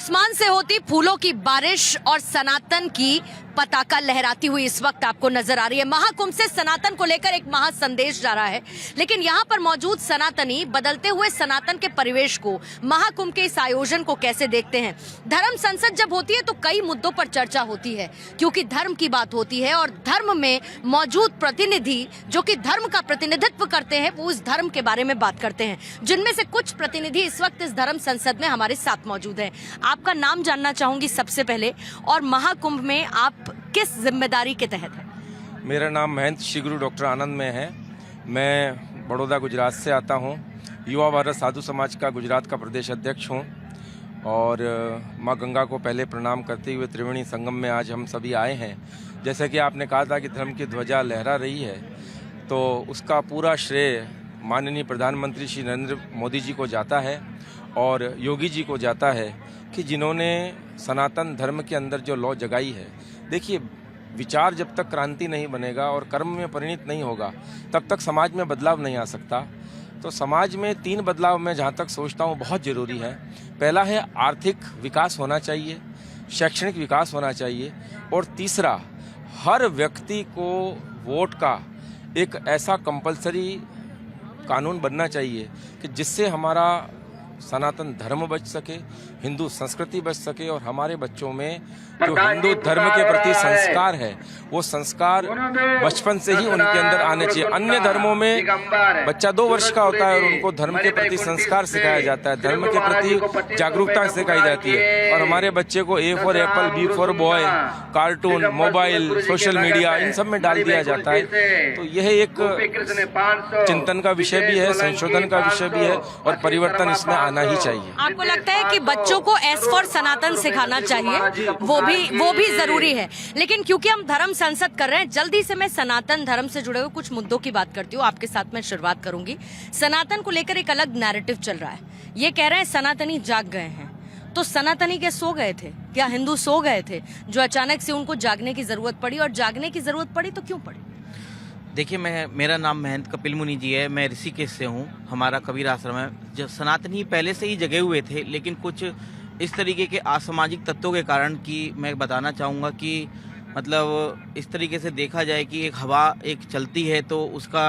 आसमान से होती फूलों की बारिश और सनातन की पताका लहराती हुई इस वक्त आपको नजर आ रही है। महाकुंभ से सनातन को लेकर एक महा संदेश जा रहा है, लेकिन यहाँ पर मौजूद सनातनी बदलते हुए सनातन के परिवेश को, महाकुंभ के इस आयोजन को कैसे देखते हैं। धर्म संसद जब होती है तो कई मुद्दों पर चर्चा होती है, क्योंकि धर्म की बात होती है और धर्म में मौजूद प्रतिनिधि जो कि धर्म का प्रतिनिधित्व करते हैं वो इस धर्म के बारे में बात करते हैं, जिनमें से कुछ प्रतिनिधि इस वक्त इस धर्म संसद में हमारे साथ मौजूद हैं। आपका नाम जानना चाहूंगी सबसे पहले, और महाकुंभ में आप किस जिम्मेदारी के तहत है? मेरा नाम महंत श्री गुरु डॉक्टर आनंद में है। मैं बड़ौदा गुजरात से आता हूँ। युवा भारत साधु समाज का गुजरात का प्रदेश अध्यक्ष हूँ और माँ गंगा को पहले प्रणाम करते हुए त्रिवेणी संगम में आज हम सभी आए हैं। जैसे कि आपने कहा था कि धर्म की ध्वजा लहरा रही है, तो उसका पूरा श्रेय माननीय प्रधानमंत्री श्री नरेंद्र मोदी जी को जाता है और योगी जी को जाता है कि जिन्होंने सनातन धर्म के अंदर जो लौ जगाई है। देखिए, विचार जब तक क्रांति नहीं बनेगा और कर्म में परिणित नहीं होगा तब तक समाज में बदलाव नहीं आ सकता। तो समाज में 3 बदलाव मैं जहाँ तक सोचता हूँ बहुत ज़रूरी है। पहला है आर्थिक विकास होना चाहिए, शैक्षणिक विकास होना चाहिए, और तीसरा हर व्यक्ति को वोट का एक ऐसा कंपलसरी कानून बनना चाहिए कि जिससे हमारा सनातन धर्म बच सके, हिंदू संस्कृति बच सके और हमारे बच्चों में जो हिंदू धर्म के प्रति संस्कार है वो संस्कार बचपन से ही उनके अंदर आने चाहिए। अन्य धर्मों में बच्चा 2 वर्ष का होता है और उनको धर्म के प्रति संस्कार सिखाया जाता है, धर्म के प्रति जागरूकता सिखाई जाती है, और हमारे बच्चे को A for apple, B for boy, cartoon, mobile, social media, इन सब में डाल दिया जाता है। तो यह एक चिंतन का विषय भी है, संशोधन का विषय भी है और परिवर्तन इसमें आना ही चाहिए। आपको लगता है कि बच्चों को एस फॉर सनातन सिखाना चाहिए, वो भी जरूरी है, लेकिन क्योंकि हम धर्म संसद कर रहे हैं, जल्दी से मैं सनातन धर्म से जुड़े हुए कुछ मुद्दों की बात करती हूँ। आपके साथ मैं शुरुआत करूंगी। सनातन को लेकर एक अलग नैरेटिव चल रहा है। ये कह रहे हैं सनातनी जाग गए हैं, तो सनातनी क्या सो गए थे? क्या हिंदू सो गए थे जो अचानक से उनको जागने की जरूरत पड़ी? और जागने की जरूरत पड़ी तो क्यों पड़ी? देखिए, मेरा नाम महंत कपिल मुनि जी है। मैं ऋषिकेश से हूँ। हमारा कबीर आश्रम है। जब सनातनी पहले से ही जगे हुए थे, लेकिन कुछ इस तरीके के असामाजिक तत्वों के कारण कि मैं बताना चाहूँगा कि मतलब इस तरीके से देखा जाए कि एक हवा एक चलती है तो उसका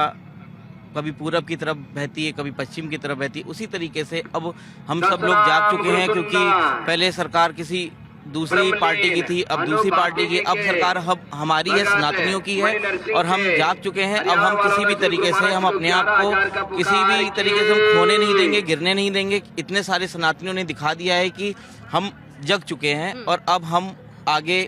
कभी पूरब की तरफ बहती है, कभी पश्चिम की तरफ बहती है। उसी तरीके से अब हम सब लोग जाग चुके हैं, क्योंकि पहले सरकार किसी दूसरी पार्टी की थी, अब दूसरी पार्टी की, अब सरकार हमारी है, सनातनियों की है, और हम जाग चुके हैं। अब हम किसी भी तरीके से हम अपने आप को किसी भी तरीके से हम खोने नहीं देंगे, गिरने नहीं देंगे। इतने सारे सनातनियों ने दिखा दिया है कि हम जग चुके हैं और अब हम आगे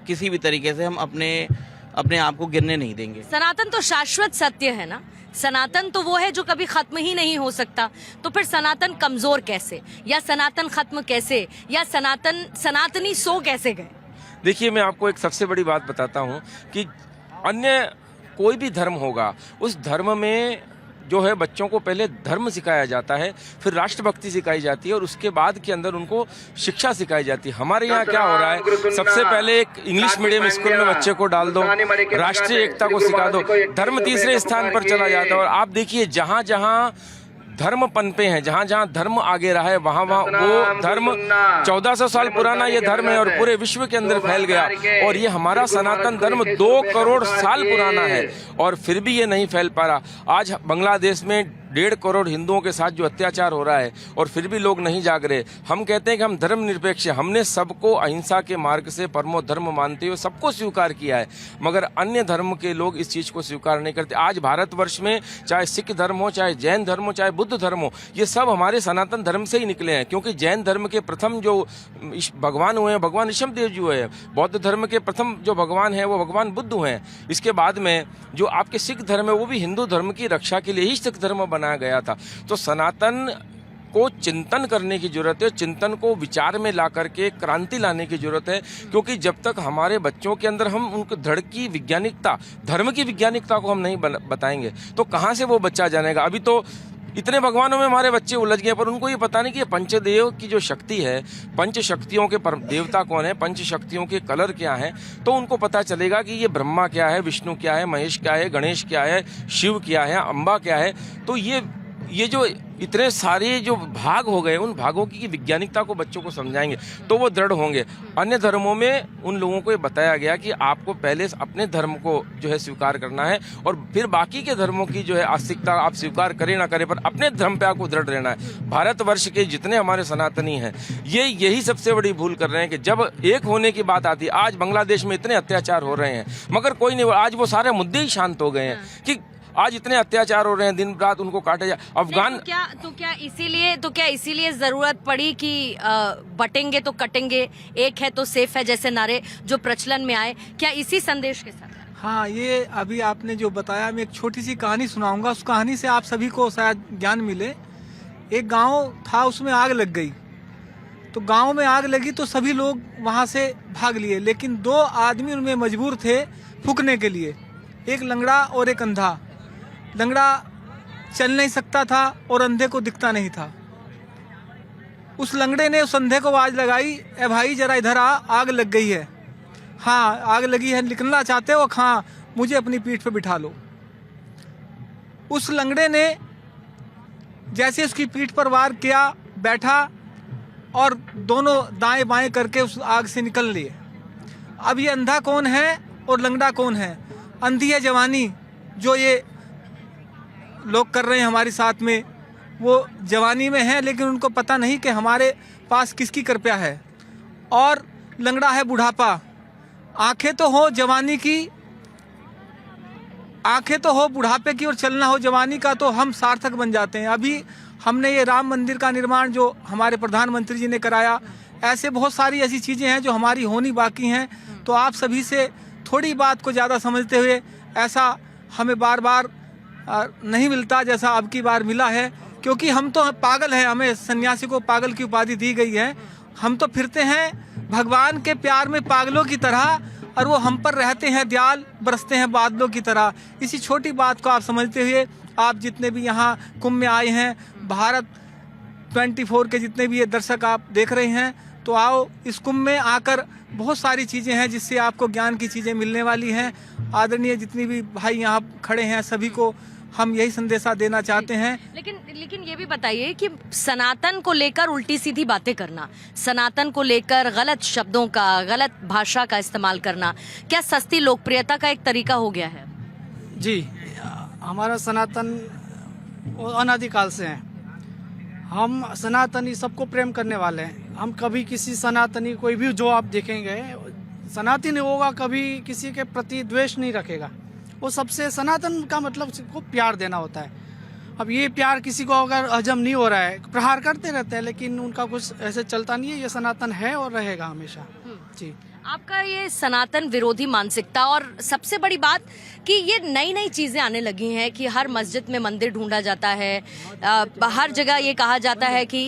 किसी भी तरीके से हम अपने आप को गिरने नहीं देंगे। सनातन तो शाश्वत सत्य है ना, सनातन तो वो है जो कभी खत्म ही नहीं हो सकता। तो फिर सनातन कमजोर कैसे, या सनातन खत्म कैसे, या सनातनी सो कैसे गए? देखिए, मैं आपको एक सबसे बड़ी बात बताता हूँ कि अन्य कोई भी धर्म होगा, उस धर्म में जो है बच्चों को पहले धर्म सिखाया जाता है, फिर राष्ट्रभक्ति सिखाई जाती है और उसके बाद के अंदर उनको शिक्षा सिखाई जाती है। हमारे यहाँ क्या हो रहा है, सबसे पहले एक इंग्लिश मीडियम स्कूल में बच्चे को डाल दो, राष्ट्रीय एकता को सिखा दो, धर्म तीसरे स्थान पर चला जाता है। और आप देखिए, जहाँ जहाँ धर्म पनपे हैं, जहाँ जहाँ धर्म आगे रहा है, वहाँ वहाँ वो धर्म 1400 साल पुराना ये धर्म है और पूरे विश्व के अंदर फैल गया। और ये हमारा सनातन धर्म 2 करोड़ साल पुराना है और फिर भी ये नहीं फैल पा रहा। आज बांग्लादेश में 1.5 करोड़ हिंदुओं के साथ जो अत्याचार हो रहा है और फिर भी लोग नहीं जाग रहे। हम कहते हैं कि हम धर्म निरपेक्ष हैं, हमने सबको अहिंसा के मार्ग से परमो धर्म मानते हुए सबको स्वीकार किया है, मगर अन्य धर्म के लोग इस चीज़ को स्वीकार नहीं करते। आज भारतवर्ष में चाहे सिख धर्म हो, चाहे जैन धर्म हो, चाहे बुद्ध धर्म हो, ये सब हमारे सनातन धर्म से ही निकले हैं, क्योंकि जैन धर्म के प्रथम जो भगवान हुए हैं भगवान ऋषभ देव जी हुए हैं। बौद्ध धर्म के प्रथम जो भगवान है वो भगवान बुद्ध हुए हैं। इसके बाद में जो आपके सिख धर्म है वो भी हिंदू धर्म की रक्षा के लिए ही सिख धर्म बनाया गया था। तो सनातन को चिंतन करने की जरूरत है, चिंतन को विचार में ला करके क्रांति लाने की जरूरत है, क्योंकि जब तक हमारे बच्चों के अंदर हम उनके धड़ की वैज्ञानिकता, धर्म की वैज्ञानिकता को हम नहीं बताएंगे तो कहाँ से वो बच्चा जानेगा। अभी तो इतने भगवानों में हमारे बच्चे उलझ गए, पर उनको ये पता नहीं कि पंचदेव की जो शक्ति है, पंच शक्तियों के देवता कौन है, पंच शक्तियों के कलर क्या है, तो उनको पता चलेगा कि ये ब्रह्मा क्या है, विष्णु क्या है, महेश क्या है, गणेश क्या है, शिव क्या है, अम्बा क्या है। तो ये ये जो इतने सारे जो भाग हो गए, उन भागों की वैज्ञानिकता को बच्चों को समझाएंगे तो वो दृढ़ होंगे। अन्य धर्मों में उन लोगों को ये बताया गया कि आपको पहले अपने धर्म को जो है स्वीकार करना है और फिर बाकी के धर्मों की जो है आस्तिकता आप स्वीकार करें ना करें, पर अपने धर्म पे आपको दृढ़ रहना है। भारतवर्ष के जितने हमारे सनातनी हैं ये यही सबसे बड़ी भूल कर रहे हैं कि जब एक होने की बात आती है, आज बांग्लादेश में इतने अत्याचार हो रहे हैं मगर कोई नहीं, आज वो सारे मुद्दे ही शांत हो गए हैं कि आज इतने अत्याचार हो रहे हैं, दिन रात उनको काटे जा अफगान। तो क्या इसीलिए जरूरत पड़ी कि बटेंगे तो कटेंगे, एक है तो सेफ है जैसे नारे जो प्रचलन में आए, क्या इसी संदेश के साथ? हाँ, ये अभी आपने जो बताया, मैं एक छोटी सी कहानी सुनाऊंगा। उस कहानी से आप सभी को शायद ज्ञान मिले। एक गांव था, उसमें आग लग गई। तो गांव में आग लगी तो सभी लोग वहां से भाग लिए, लेकिन 2 आदमी उनमें मजबूर थे फूंकने के लिए, एक लंगड़ा और एक अंधा। लंगड़ा चल नहीं सकता था और अंधे को दिखता नहीं था। उस लंगड़े ने उस अंधे को आवाज लगाई, ए भाई जरा इधर आ, आग लग गई है। हाँ, आग लगी है, निकलना चाहते हो? हाँ, मुझे अपनी पीठ पे बिठा लो। उस लंगड़े ने जैसे उसकी पीठ पर वार किया, बैठा और दोनों दाएं बाएं करके उस आग से निकल लिए। अब ये अंधा कौन है और लंगड़ा कौन है? अंधी है जवानी, जो ये लोग कर रहे हैं हमारे साथ में, वो जवानी में है लेकिन उनको पता नहीं कि हमारे पास किसकी कृपा है। और लंगड़ा है बुढ़ापा। आंखें तो हो जवानी की, आंखें तो हो बुढ़ापे की और चलना हो जवानी का, तो हम सार्थक बन जाते हैं। अभी हमने ये राम मंदिर का निर्माण जो हमारे प्रधानमंत्री जी ने कराया, ऐसे बहुत सारी ऐसी चीज़ें हैं जो हमारी होनी बाकी हैं। तो आप सभी से थोड़ी बात को ज़्यादा समझते हुए, ऐसा हमें बार बार नहीं मिलता जैसा अब की बार मिला है, क्योंकि हम तो पागल हैं। हमें सन्यासी को पागल की उपाधि दी गई है। हम तो फिरते हैं भगवान के प्यार में पागलों की तरह, और वो हम पर रहते हैं दयाल, बरसते हैं बादलों की तरह। इसी छोटी बात को आप समझते हुए, आप जितने भी यहाँ कुंभ में आए हैं, भारत 24 के जितने भी ये दर्शक आप देख रहे हैं, तो आओ इस कुंभ में आकर, बहुत सारी चीज़ें हैं जिससे आपको ज्ञान की चीज़ें मिलने वाली हैं। आदरणीय जितनी भी भाई यहाँ खड़े हैं, सभी को हम यही संदेशा देना चाहते हैं। लेकिन ये भी बताइए कि सनातन को लेकर उल्टी सीधी बातें करना, सनातन को लेकर गलत शब्दों का, गलत भाषा का इस्तेमाल करना, क्या सस्ती लोकप्रियता का एक तरीका हो गया है? जी, हमारा सनातन अनादिकाल से है। हम सनातनी सबको प्रेम करने वाले हैं। हम कभी किसी सनातनी, कोई भी जो आप देखेंगे सनातनी होगा, कभी किसी के प्रति द्वेष नहीं रखेगा। वो सबसे, सनातन का मतलब को प्यार देना होता है। अब ये प्यार किसी को अगर हजम नहीं हो रहा है, प्रहार करते रहते हैं, लेकिन उनका कुछ ऐसे चलता नहीं है। ये सनातन है और रहेगा हमेशा। जी, आपका ये सनातन विरोधी मानसिकता, और सबसे बड़ी बात कि ये नई नई चीजें आने लगी हैं कि हर मस्जिद में मंदिर ढूंढा जाता है, हर जगह ये कहा जाता है कि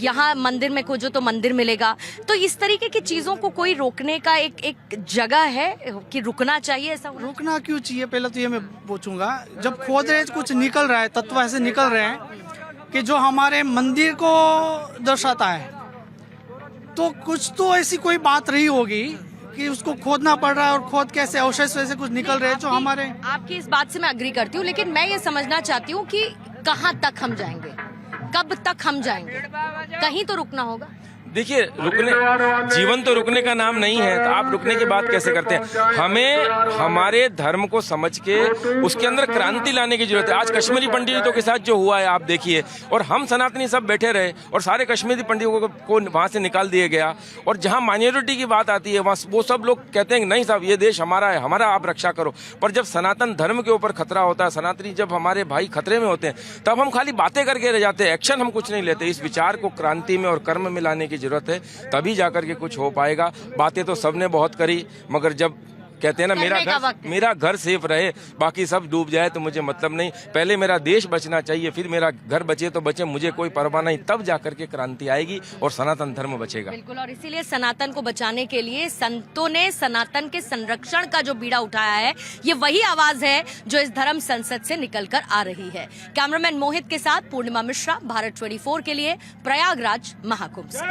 यहाँ मंदिर में खोजो तो मंदिर मिलेगा। तो इस तरीके की चीजों को कोई रोकने का एक जगह है कि रुकना चाहिए? ऐसा रुकना क्यों चाहिए, पहले तो ये मैं पूछूंगा। जब खोज रहे कुछ निकल रहा है, तत्व ऐसे निकल रहे हैं कि जो हमारे मंदिर को दर्शाता है, तो कुछ तो ऐसी कोई बात रही होगी कि उसको खोदना पड़ रहा है, और खोद कैसे अवशेष वैसे कुछ निकल रहे हैं जो हमारे। आपकी इस बात से मैं अग्री करती हूँ, लेकिन मैं ये समझना चाहती हूँ कि कहाँ तक हम जाएंगे, कब तक हम जाएंगे? कहीं तो रुकना होगा। देखिए, रुकने, जीवन तो रुकने का नाम नहीं है, तो आप रुकने की बात कैसे करते हैं? हमें हमारे धर्म को समझ के उसके अंदर क्रांति लाने की जरूरत है। आज कश्मीरी पंडितों के साथ जो हुआ है आप देखिए, और हम सनातनी सब बैठे रहे और सारे कश्मीरी पंडितों को वहाँ से निकाल दिया गया। और जहाँ माइनॉरिटी की बात आती है, वहाँ वो सब लोग कहते हैं नहीं साहब, ये देश हमारा है, हमारा आप रक्षा करो। पर जब सनातन धर्म के ऊपर खतरा होता है, सनातनी जब हमारे भाई खतरे में होते हैं, तब हम खाली बातें करके रह जाते हैं, एक्शन हम कुछ नहीं लेते। इस विचार को क्रांति में और कर्म में लाने की जरूरत है, तभी जाकर के कुछ हो पाएगा। बातें तो सबने बहुत करी, मगर जब कहते हैं ना, मेरा घर सेफ रहे, बाकी सब डूब जाए तो मुझे मतलब नहीं। पहले मेरा देश बचना चाहिए, फिर मेरा घर बचे तो बचे, मुझे कोई परवाह नहीं। तब जाकर के क्रांति आएगी और सनातन धर्म बचेगा। बिल्कुल, और इसीलिए सनातन को बचाने के लिए संतों ने सनातन के संरक्षण का जो बीड़ा उठाया है, ये वही आवाज है जो इस धर्म संसद से निकलकर आ रही है। कैमरामैन मोहित के साथ पूर्णिमा मिश्रा, भारत 24 के लिए प्रयागराज महाकुंभ से।